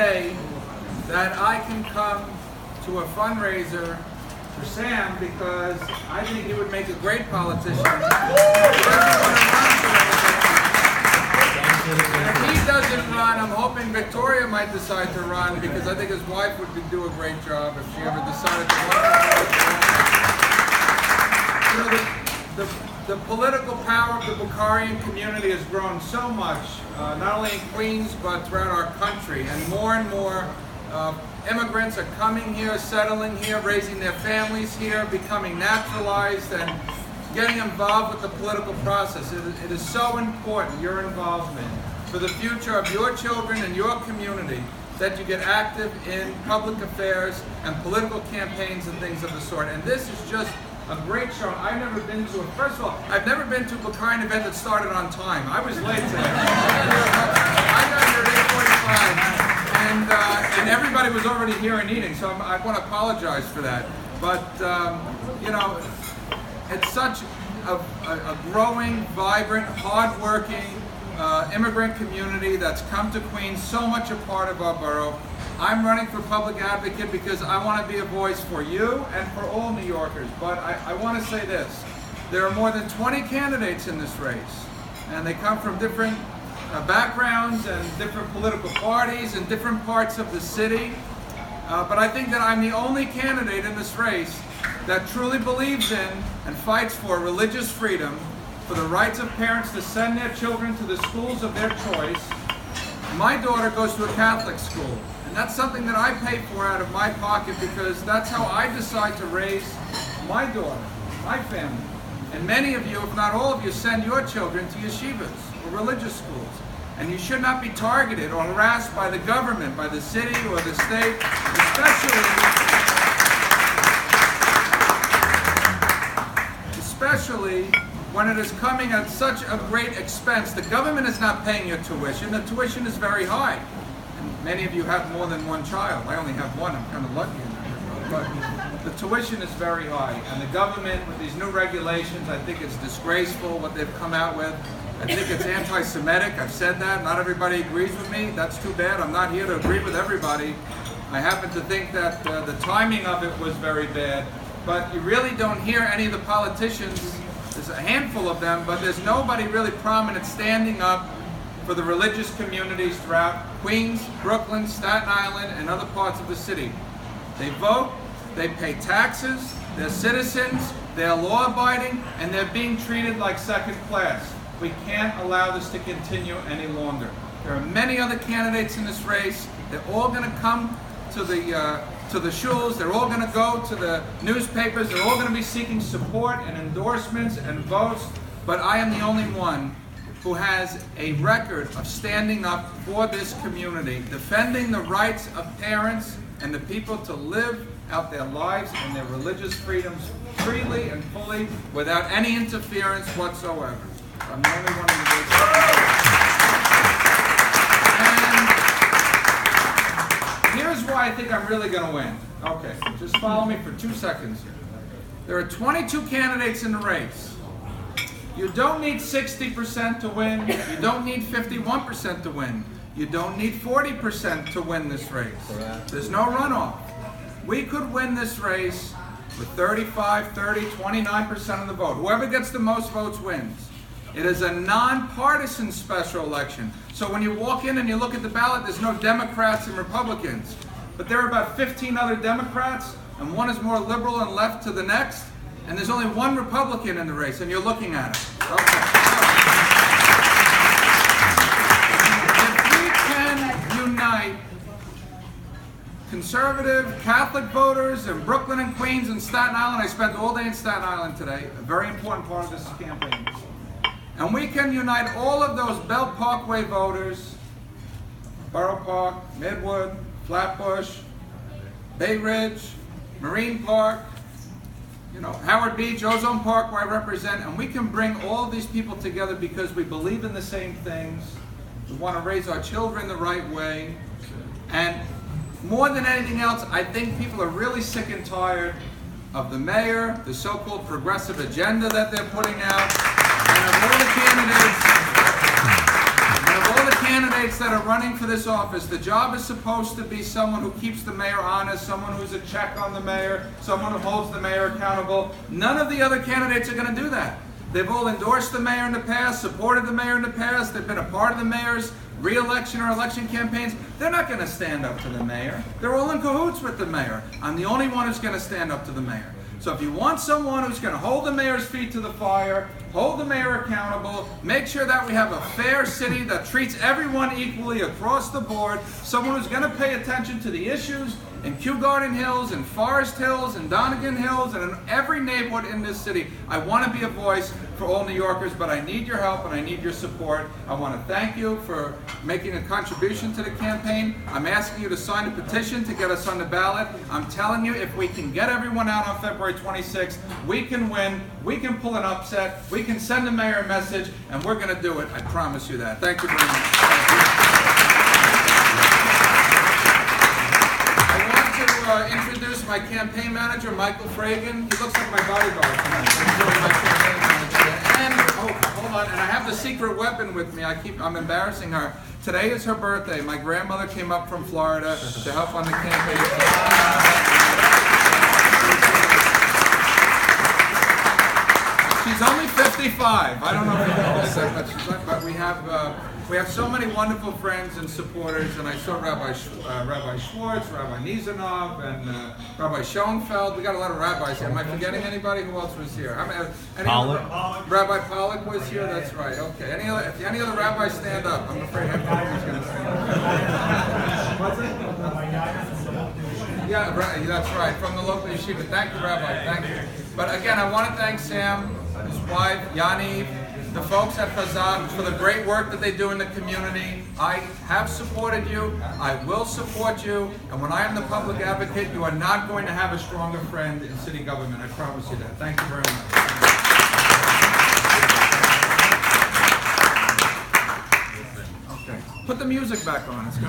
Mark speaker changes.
Speaker 1: day that I can come to a fundraiser for Sam because I think he would make a great politician. If he doesn't run, I'm hoping Victoria might decide to run because I think his wife would do a great job if she ever decided to run. The political power of the Bukharian community has grown so much, not only in Queens but throughout our country, and more immigrants are coming here, settling here, raising their families here, becoming naturalized, and getting involved with the political process. It is so important, your involvement, for the future of your children and your community, that you get active in public affairs and political campaigns and things of the sort. And this is just a great show. I've never been to first of all, I've never been to a Bukharian event that started on time. I was late today. I got here at 8:45, and everybody was already here and eating, so I want to apologize for that. But, you know, it's such a growing, vibrant, hard-working immigrant community that's come to Queens, so much a part of our borough. I'm running for public advocate because I want to be a voice for you and for all New Yorkers. But I want to say this. There are more than 20 candidates in this race, and they come from different backgrounds and different political parties and different parts of the city. But I think that I'm the only candidate in this race that truly believes in and fights for religious freedom, for the rights of parents to send their children to the schools of their choice. My daughter goes to a Catholic school, and that's something that I pay for out of my pocket because that's how I decide to raise my daughter, my family. And many of you, if not all of you, send your children to yeshivas or religious schools. And you should not be targeted or harassed by the government, by the city or the state, especially when it is coming at such a great expense. The government is not paying your tuition. The tuition is very high. And many of you have more than one child. I only have one. I'm kind of lucky in that regard. But the tuition is very high. And the government, with these new regulations, I think it's disgraceful what they've come out with. I think it's anti-Semitic. I've said that. Not everybody agrees with me. That's too bad. I'm not here to agree with everybody. I happen to think that the timing of it was very bad. But you really don't hear any of the politicians. There's a handful of them, but there's nobody really prominent standing up for the religious communities throughout Queens, Brooklyn, Staten Island, and other parts of the city. They vote, they pay taxes, they're citizens, they're law-abiding, and they're being treated like second class. We can't allow this to continue any longer. There are many other candidates in this race. They're all going to come to the shuls. They're all going to go to the newspapers. They're all going to be seeking support and endorsements and votes. But I am the only one who has a record of standing up for this community, defending the rights of parents and the people to live out their lives and their religious freedoms freely and fully without any interference whatsoever. I'm the only one in the race. And here's why I think I'm really going to win. Okay, just follow me for 2 seconds here. There are 22 candidates in the race. You don't need 60% to win. You don't need 51% to win. You don't need 40% to win this race. There's no runoff. We could win this race with 35, 30, 29% of the vote. Whoever gets the most votes wins. It is a nonpartisan special election. So when you walk in and you look at the ballot, there's no Democrats and Republicans. But there are about 15 other Democrats, and one is more liberal and left to the next, and there's only one Republican in the race, and you're looking at it. Okay. If we can unite conservative Catholic voters in Brooklyn and Queens and Staten Island, I spent all day in Staten Island today, a very important part of this campaign. And we can unite all of those Belt Parkway voters, Borough Park, Midwood, Flatbush, Bay Ridge, Marine Park, Howard Beach, Ozone Park, where I represent, and we can bring all of these people together because we believe in the same things. We want to raise our children the right way. And more than anything else, I think people are really sick and tired of the mayor, the so-called progressive agenda that they're putting out. And of all the candidates candidates that are running for this office, the job is supposed to be someone who keeps the mayor honest, someone who's a check on the mayor, someone who holds the mayor accountable. None of the other candidates are going to do that. They've all endorsed the mayor in the past, supported the mayor in the past, they've been a part of the mayor's re-election or election campaigns. They're not going to stand up to the mayor. They're all in cahoots with the mayor. I'm the only one who's going to stand up to the mayor. So if you want someone who's going to hold the mayor's feet to the fire, hold the mayor accountable, make sure that we have a fair city that treats everyone equally across the board, someone who's going to pay attention to the issues in Kew Garden Hills, in Forest Hills, in Donegan Hills, and in every neighborhood in this city. I want to be a voice for all New Yorkers, but I need your help and I need your support. I want to thank you for making a contribution to the campaign. I'm asking you to sign a petition to get us on the ballot. I'm telling you, if we can get everyone out on February 26th, we can win, we can pull an upset, we can send the mayor a message, and we're going to do it. I promise you that. Thank you very much. Introduce my campaign manager, Michael Fragan. He looks like my bodyguard tonight. My campaign manager. And hold on, and I have the secret weapon with me. I'm embarrassing her. Today is her birthday. My grandmother came up from Florida to help on the campaign. She's only 55. I don't know if you know that, but we have so many wonderful friends and supporters, and I saw Rabbi Schwartz, Rabbi Nizanov, and Rabbi Schoenfeld. We got a lot of rabbis here. Am I forgetting anybody? Who else was here?
Speaker 2: Pollock.
Speaker 1: Rabbi Pollock was here. That's right. Okay. Any other rabbis stand up? I'm afraid everybody's going to stand up. What's it? Yeah, right. That's right. From the local yeshiva. Thank you, Rabbi. Thank you. But again, I want to thank Sam, his wife, Yaniv, the folks at Chazak for the great work that they do in the community. I have supported you, I will support you, and when I am the public advocate, you are not going to have a stronger friend in city government. I promise you that. Thank you very much. Okay. Put the music back on. It's good.